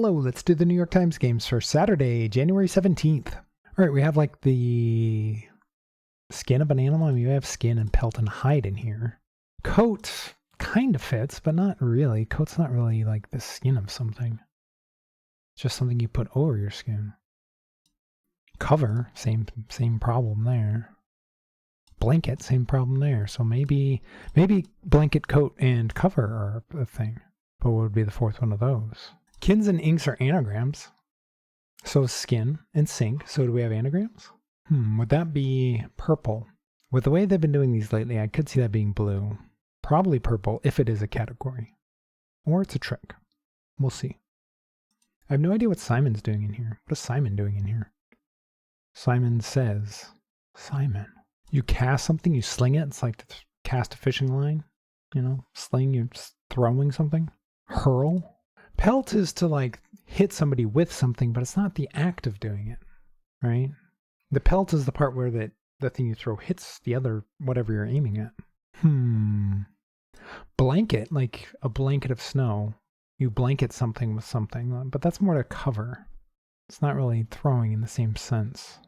Hello, let's do the New York Times games for Saturday, January 17th. All right, we have like the skin of an animal. I mean, you have skin and pelt and hide in here. Coat kind of fits, but not really. Coat's not really like the skin of something. It's just something you put over your skin. Cover, same problem there. Blanket, same problem there. So maybe blanket, coat, and cover are a thing. But what would be the fourth one of those? Kins and inks are anagrams. So is skin and sink. So do we have anagrams? Would that be purple? With the way they've been doing these lately, I could see that being blue. Probably purple if it is a category. Or it's a trick. We'll see. I have no idea what Simon's doing in here. What is Simon doing in here? Simon says, Simon. You cast something, you sling it. It's like to cast a fishing line. You know, sling, you're throwing something. Hurl. Pelt is to like hit somebody with something, but it's not the act of doing it, right? The pelt is the part where the thing you throw hits the other, whatever you're aiming at. Blanket, like a blanket of snow. You blanket something with something, but that's more to cover. It's not really throwing in the same sense.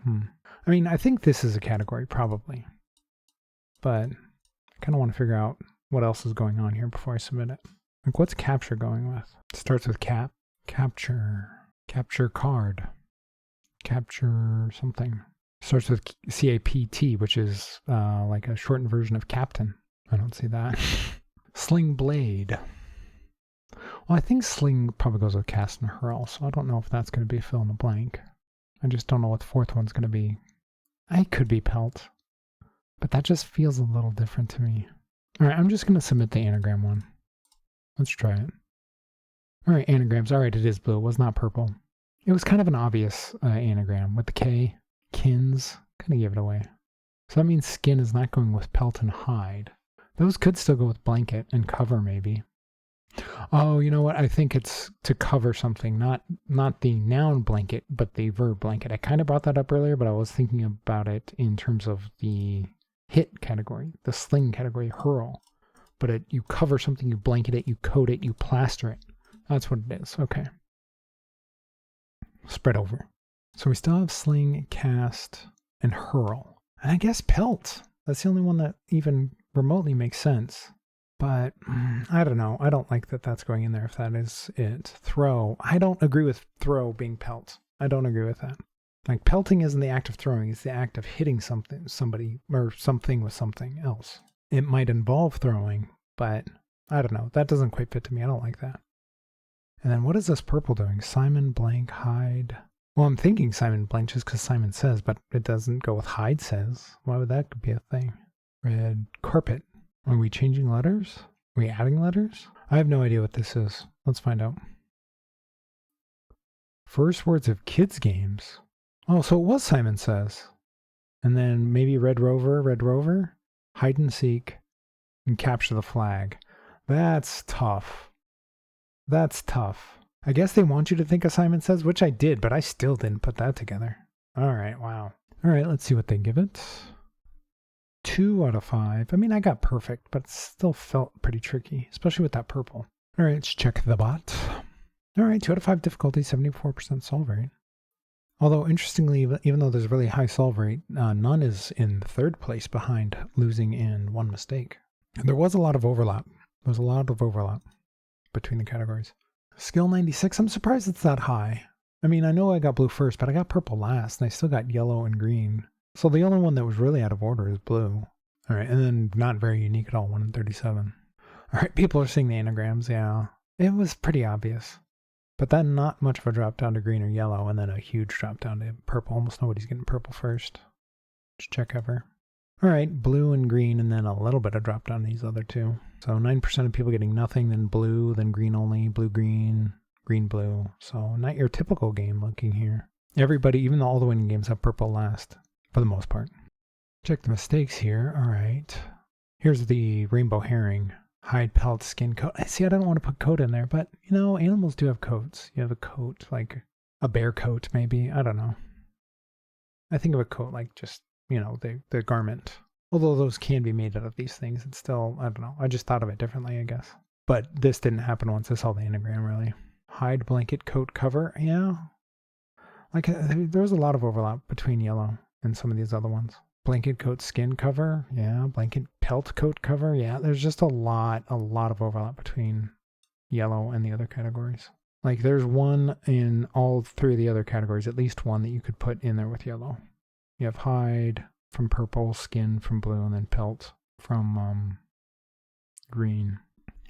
I mean, I think this is a category, probably. But I kind of want to figure out what else is going on here before I submit it. Like, what's capture going with? It starts with cap. Capture. Capture card. Capture something. Starts with CAPT, which is like a shortened version of captain. I don't see that. Sling blade. Well, I think sling probably goes with cast and hurl, so I don't know if that's going to be fill in the blank. I just don't know what the fourth one's going to be. I could be pelt, but that just feels a little different to me. All right, I'm just going to submit the anagram one. Let's try it. All right, anagrams. All right, it is blue. It was not purple. It was kind of an obvious anagram with the K. Kins. Kind of gave it away. So that means skin is not going with pelt and hide. Those could still go with blanket and cover maybe. Oh, you know what? I think it's to cover something, not the noun blanket, but the verb blanket. I kind of brought that up earlier, but I was thinking about it in terms of the hit category, the sling category, hurl. But you cover something, you blanket it, you coat it, you plaster it. That's what it is. Okay. Spread over. So we still have sling, cast, and hurl. And I guess pelt. That's the only one that even remotely makes sense. But I don't know. I don't like that that's going in there if that is it. Throw. I don't agree with throw being pelt. I don't agree with that. Like pelting isn't the act of throwing. It's the act of hitting somebody, or something with something else. It might involve throwing, but I don't know. That doesn't quite fit to me. I don't like that. And then what is this purple doing? Simon blank hide. Well, I'm thinking Simon blank just because Simon says, but it doesn't go with hide says. Why would that be a thing? Red carpet. Are we changing letters? Are we adding letters? I have no idea what this is. Let's find out. First words of kids' games. Oh, so it was Simon Says. And then maybe Red Rover, hide and seek, and capture the flag. That's tough. That's tough. I guess they want you to think of Simon Says, which I did, but I still didn't put that together. All right, wow. All right, let's see what they give it. 2 out of 5. I mean, I got perfect, but it still felt pretty tricky, especially with that purple. All right, let's check the bot. All right, 2 out of 5 difficulty, 74% solve rate. Although, interestingly, even though there's a really high solve rate, none is in third place behind losing in 1 mistake. And there was a lot of overlap. There was a lot of overlap between the categories. Skill 96, I'm surprised it's that high. I mean, I know I got blue first, but I got purple last, and I still got yellow and green. So the only one that was really out of order is blue. All right, and then not very unique at all, 1 in 37. All right, people are seeing the anagrams, yeah. It was pretty obvious. But then not much of a drop down to green or yellow, and then a huge drop down to purple. Almost nobody's getting purple first. Just check ever. All right, blue and green, and then a little bit of drop down to these other two. So 9% of people getting nothing, then blue, then green only, blue, green, green, blue. So not your typical game looking here. Everybody, even all the winning games, have purple last. For the most part. Check the mistakes here. All right. Here's the rainbow herring. Hide, pelt, skin, coat. See, I don't want to put coat in there, but, you know, animals do have coats. You have a coat, like a bear coat, maybe. I don't know. I think of a coat like just, you know, the garment. Although those can be made out of these things, it's still, I don't know. I just thought of it differently, I guess. But this didn't happen once I saw the anagram, really. Hide blanket coat cover. Yeah. Like there's a lot of overlap between yellow and some of these other ones. Blanket coat skin cover. Yeah. Blanket pelt coat cover. Yeah. There's just a lot of overlap between yellow and the other categories. Like there's one in all three of the other categories, at least one that you could put in there with yellow. You have hide from purple, skin from blue, and then pelt from green.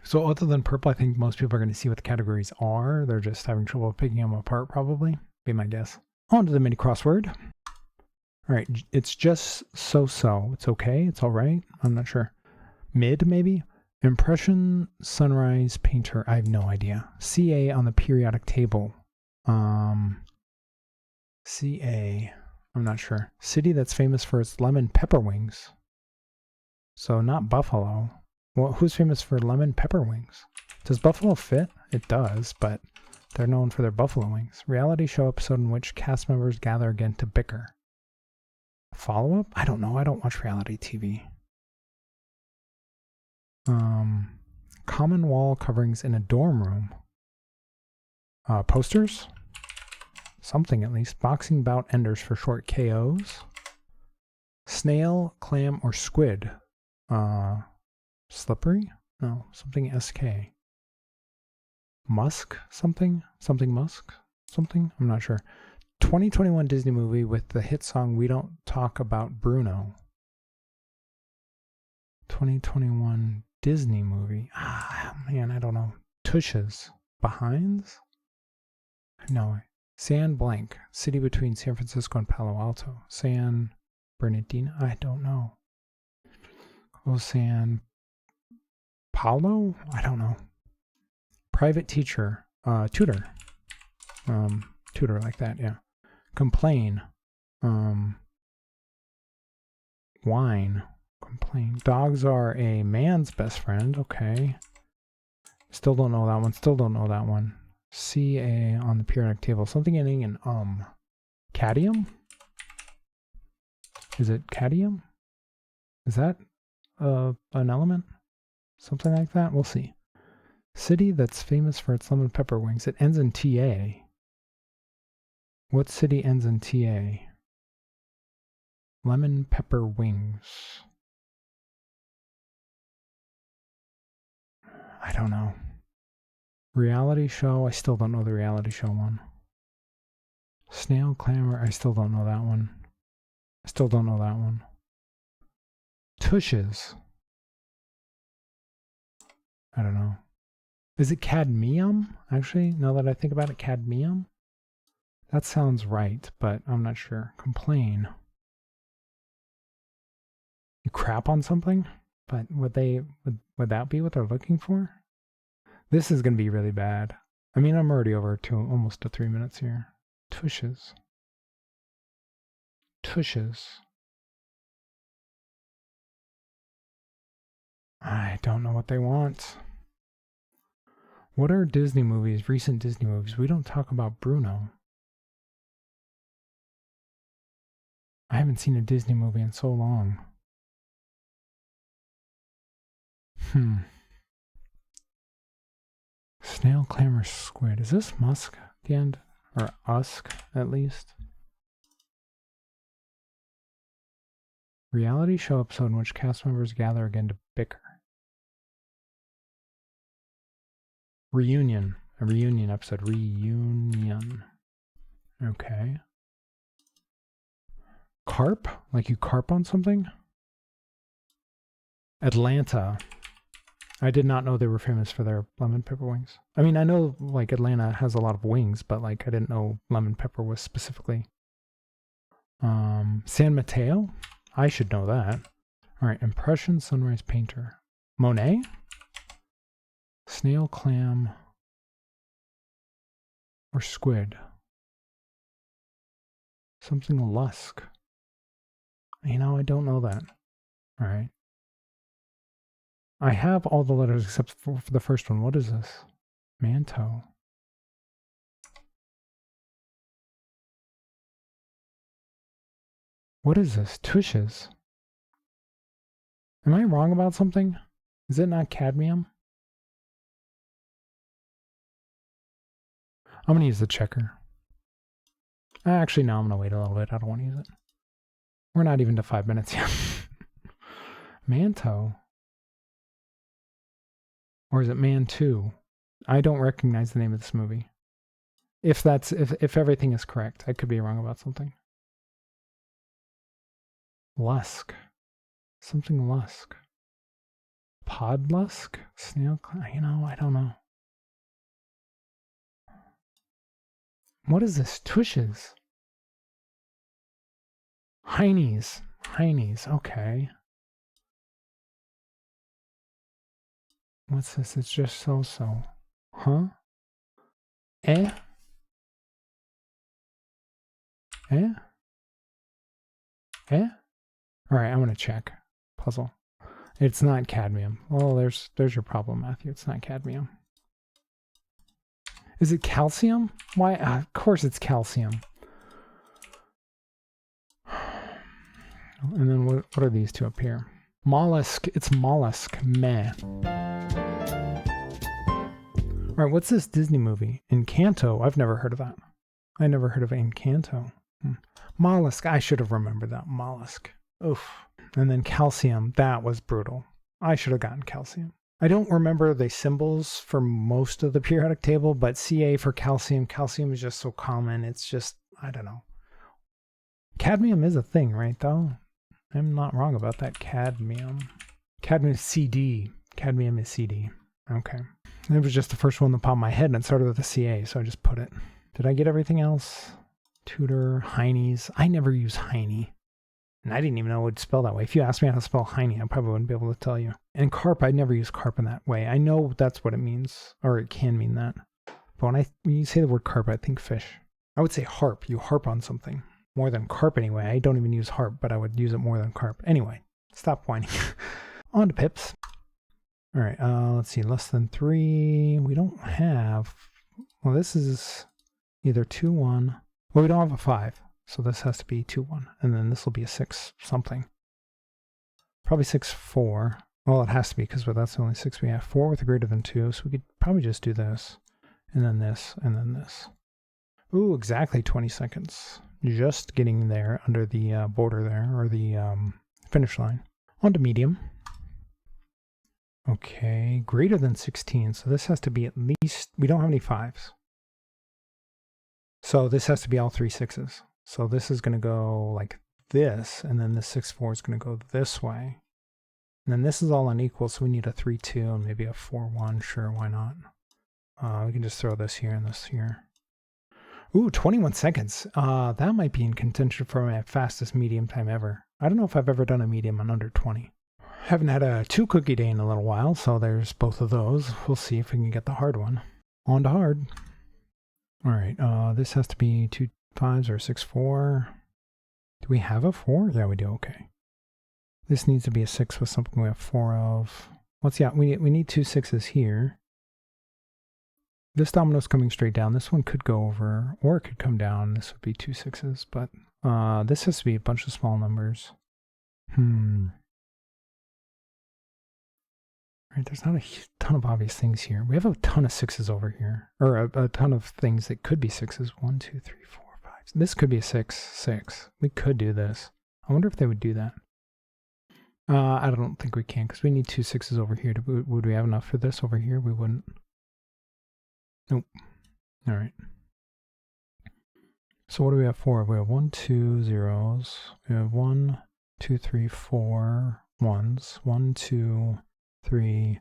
So other than purple, I think most people are going to see what the categories are. They're just having trouble picking them apart, probably. Be my guess. On to the mini crossword. All right, it's just so-so. It's okay. It's all right. I'm not sure. Mid, maybe? Impression, sunrise, painter. I have no idea. CA on the periodic table. CA. I'm not sure. City that's famous for its lemon pepper wings. So not Buffalo. Well, who's famous for lemon pepper wings? Does Buffalo fit? It does, but they're known for their buffalo wings. Reality show episode in which cast members gather again to bicker. Follow-up? I don't know. I don't watch reality TV. Common wall coverings in a dorm room. Posters? Something at least. Boxing bout enders for short KOs. Snail, clam, or squid. Slippery? No, something SK. Musk? Something? Something Musk? Something? I'm not sure. 2021 Disney movie with the hit song We Don't Talk About Bruno. 2021 Disney movie. Man, I don't know. Tushes. Behinds? No. San Blanc. City between San Francisco and Palo Alto. San Bernardino? I don't know. Oh, San Paulo? I don't know. Private teacher. Tutor. Tutor like that, yeah. Complain. Wine. Complain. Dogs are a man's best friend. Okay. Still don't know that one. Still don't know that one. CA on the periodic table. Something ending in Cadmium? Is it cadmium? Is that an element? Something like that? We'll see. City that's famous for its lemon pepper wings. It ends in TA. What city ends in TA? Lemon pepper wings. I don't know. Reality show. I still don't know the reality show one. Snail clamor. I still don't know that one. I still don't know that one. Tushes. I don't know. Is it cadmium? Actually, now that I think about it, cadmium? That sounds right, but I'm not sure. Complain. You crap on something? But would that be what they're looking for? This is going to be really bad. I mean, I'm already over to almost to 3 minutes here. Tushes. Tushes. I don't know what they want. What are Disney movies, recent Disney movies? We don't talk about Bruno. I haven't seen a Disney movie in so long. Snail, clamor, squid. Is this Musk at the end? Or Usk, at least? Reality show episode in which cast members gather again to bicker. Reunion. A reunion episode. Reunion. Okay. Carp? Like you carp on something? Atlanta. I did not know they were famous for their lemon pepper wings. I mean, I know like Atlanta has a lot of wings, but like I didn't know lemon pepper was specifically. San Mateo? I should know that. All right, impression, sunrise, painter. Monet? Snail, clam, or squid? Something lusk. You know, I don't know that. All right. I have all the letters except for the first one. What is this? Manto. What is this? Tushes. Am I wrong about something? Is it not cadmium? I'm going to use the checker. Actually, no, I'm going to wait a little bit. I don't want to use it. We're not even to 5 minutes yet. Manto. Or is it Man 2? I don't recognize the name of this movie. If everything is correct, I could be wrong about something. Lusk. Something Lusk. Podlusk? Snail? You know, I don't know. What is this? Tushes. Heinies. Heinies. Okay. What's this? It's just so-so. Huh? Eh? Eh? Eh? Alright, I'm gonna check. Puzzle. It's not cadmium. Well, there's your problem, Matthew. It's not cadmium. Is it calcium? Why? Of course it's calcium. And then what are these two up here? Mollusk. It's mollusk. Meh. Alright, what's this Disney movie? Encanto. I've never heard of that. I never heard of Encanto. Mollusk. I should have remembered that. Mollusk. Oof. And then calcium. That was brutal. I should have gotten calcium. I don't remember the symbols for most of the periodic table, but Ca for calcium. Calcium is just so common. It's just, I don't know. Cadmium is a thing, right, though? I'm not wrong about that. Cadmium. Cadmium is CD. Cadmium is CD. Okay. It was just the first one that popped in my head, and it started with a Ca, so I just put it. Did I get everything else? Tudor, Heinies. I never use Heine. And I didn't even know it would spell that way. If you asked me how to spell Heine, I probably wouldn't be able to tell you. And carp, I'd never use carp in that way. I know that's what it means, or it can mean that. But when you say the word carp, I think fish. I would say harp. You harp on something. More than carp anyway. I don't even use harp, but I would use it more than carp. Anyway, stop whining. On to pips. All right, let's see. Less than 3. We don't have... Well, this is either 2, 1. Well, we don't have a 5. So this has to be 2, 1. And then this will be a 6 something. Probably 6, 4. Well, it has to be because that's the only 6 we have. 4 with a greater than 2. So we could probably just do this. And then this. And then this. Ooh, exactly 20 seconds. Just getting there under the border there. Or the finish line. On to medium. Okay. Greater than 16. So this has to be at least... We don't have any 5s. So this has to be all 3 6s. So this is going to go like this, and then this 6 4 is going to go this way. And then this is all unequal, so we need a 3 2 and maybe a 4 1. Sure, why not? We can just throw this here and this here. Ooh, 21 seconds. That might be in contention for my fastest medium time ever. I don't know if I've ever done a medium in under 20. Haven't had a 2 cookie day in a little while, so there's both of those. We'll see if we can get the hard one. On to hard. All right, this has to be 2 5s or 6 4. Do we have a 4? Yeah, we do. Okay. This needs to be a 6 with something we have 4 of. We need 2 6s here. This domino's coming straight down. This one could go over, or it could come down. This would be 2 6s, but this has to be a bunch of small numbers. Right, there's not a ton of obvious things here. We have a ton of 6s over here, or a ton of things that could be 6s. 1 2 3 4 5. This could be a 6 6. We could do this. I wonder if they would do that. I don't think we can, because we need 2 6s over here. Would we have enough for this over here? We wouldn't. Nope. All right. So what do we have for? We have 1 2 zeros. We have 1 2 3 4 1s. 1 2 3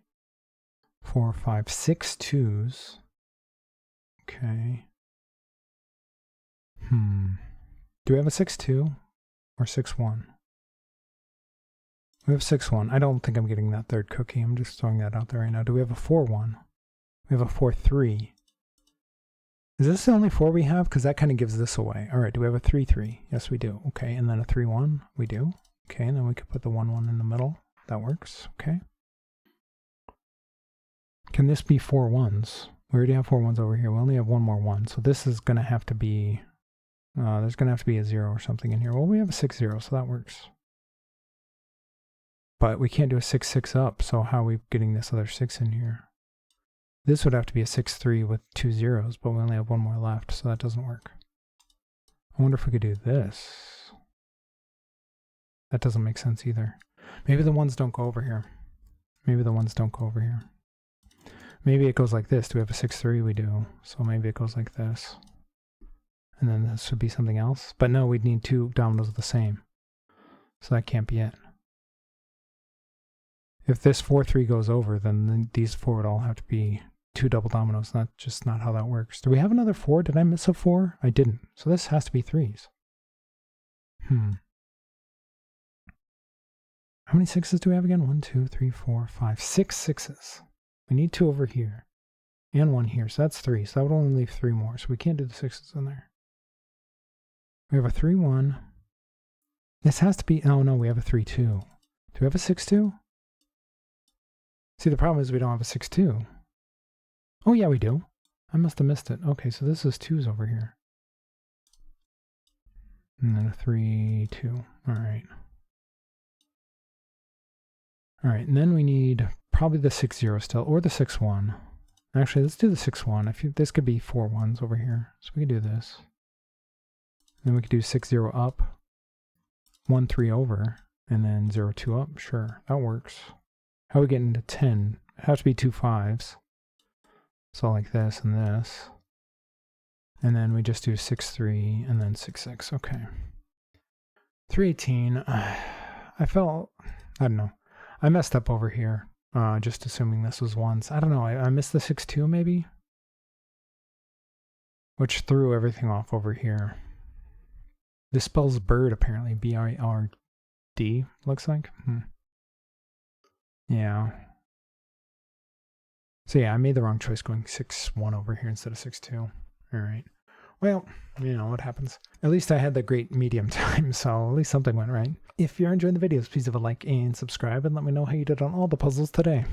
4 5 6 2s. Okay. Do we have a 6 2 or 6 1? We have 6 1. I don't think I'm getting that third cookie. I'm just throwing that out there right now. Do we have a 4 1? We have a 4 3. Is this the only 4 we have? Because that kind of gives this away. All right. Do we have a 3 3? Yes, we do. Okay. And then a 3 1? We do. Okay. And then we could put the 1 1 in the middle. That works. Okay. Can this be 4 1s? We already have 4 1s over here. We only have 1 more 1. So this is going to have to be, there's going to have to be a 0 or something in here. Well, we have a 6 0, so that works. But we can't do a 6 6 up, so how are we getting this other 6 in here? This would have to be a 6-3 with 2 zeros, but we only have one more left, so that doesn't work. I wonder if we could do this. That doesn't make sense either. Maybe the ones don't go over here. Maybe the ones don't go over here. Maybe it goes like this. Do we have a 6-3? We do. So maybe it goes like this. And then this would be something else. But no, we'd need 2 dominoes of the same. So that can't be it. If this 4-3 goes over, then these 4 would all have to be 2 double dominoes. That's just not how that works. Do we have another 4? Did I miss a 4? I didn't. So this has to be 3s. How many 6s do we have again? 1, 2, 3, 4, 5, 6 6s. We need 2 over here. And 1 here. So that's 3. So that would only leave 3 more. So we can't do the 6s in there. We have a 3-1. This has to be... Oh, no, we have a 3-2. Do we have a 6-2? See, the problem is we don't have a 6-2. Oh, yeah, we do. I must have missed it. Okay, so this is 2s over here. And then a 3-2. All right. All right, and then we need probably the 6-0 still, or the 6-1. Actually, let's do the 6-1. This could be 4 1s over here. So we could do this. Then we could do 6-0 up, 1-3 over, and then 0-2 up. Sure, that works. How are we getting to 10? It has to be 2 5s. So like this and this. And then we just do 6-3 and then 6-6. Okay. 318. I don't know. I messed up over here. Just assuming this was ones. I don't know. I missed the 6-2 maybe? Which threw everything off over here. This spells bird apparently. B-I-R-D looks like. Yeah. So yeah, I made the wrong choice going 6-1 over here instead of 6-2. Alright. Well, you know what happens. At least I had the great medium time, so at least something went right. If you're enjoying the videos, please leave a like and subscribe and let me know how you did on all the puzzles today.